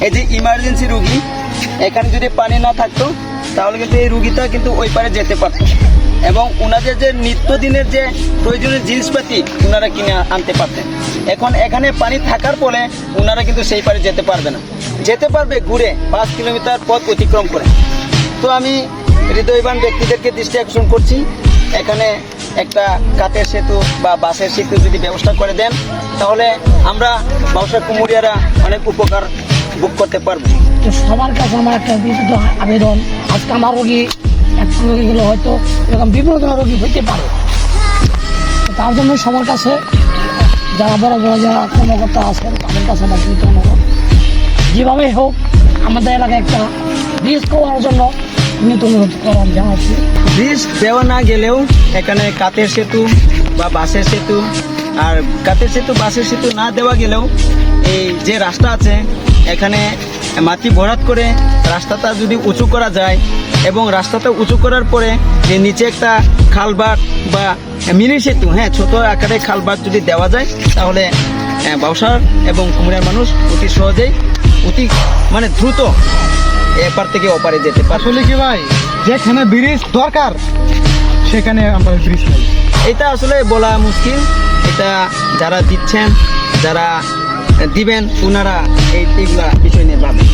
এই যে ইমার্জেন্সি রুগী, এখানে যদি পানি না থাকতো তাহলে কিন্তু এই রুগীটা কিন্তু ওই পারে যেতে পারতো এবং ওনাদের যে নিত্যদিনের যে প্রয়োজনীয় জিনিসপাতি ওনারা কিনে আনতে পারতেন। এখন এখানে পানি থাকার ফলে ওনারা কিন্তু সেই পারে যেতে পারবে না, যেতে পারবে ঘুরে 5 কিলোমিটার পথ অতিক্রম করে। তো আমি হৃদয়বান ব্যক্তিদেরকে দৃষ্টি আকর্ষণ করছি, এখানে একটা কাঠের সেতু বা বাঁশের সেতু যদি ব্যবস্থা করে দেন তাহলে আমরা বাউসা কুমুরিয়ারা অনেক উপকার ভোগ করতে পারবো। তো সবার কাছে আমার একটা বিশুদ্ধ আবেদন, আজকে আমার রোগী একটা রোগীগুলো হয়তো এরকম বিভিন্ন ধরনের রোগী হইতে পারে। তো তার জন্য সবার কাছে যারা বড় বড় যারা কর্মকর্তা আছেন তাদের কাছে আমার বিনীত অনুরোধ, যেভাবে হোক আমাদের এলাকায় একটা ব্রিজ করার জন্য বিনীত অনুরোধ জানাচ্ছি। ব্রিজ দেওয়া না গেলেও এখানে কাঠের সেতু বা বাঁশের সেতু, আর কাঠের সেতু বাঁশের সেতু না দেওয়া গেলেও এই যে রাস্তা আছে এখানে মাটি ভরাট করে রাস্তাটা যদি উঁচু করা যায় এবং রাস্তাটা উঁচু করার পরে যে নিচে একটা খালবাট বা মিনি সেতু, ছোট আকারে খালবাট যদি দেওয়া যায় তাহলে বাউসার এবং কুমিরার মানুষ অতি সহজেই মানে দ্রুত এপার থেকে ওপারে যেতে পারে। আসলে কি ভাই, যেখানে ব্রিজ দরকার সেখানে আমরা ব্রিজ নাই, এটা আসলে বলা মুশকিল। এটা যারা দিচ্ছেন, যারা দিবেন ওনারা এইগুলা বিষয় নিয়ে ভাবেন।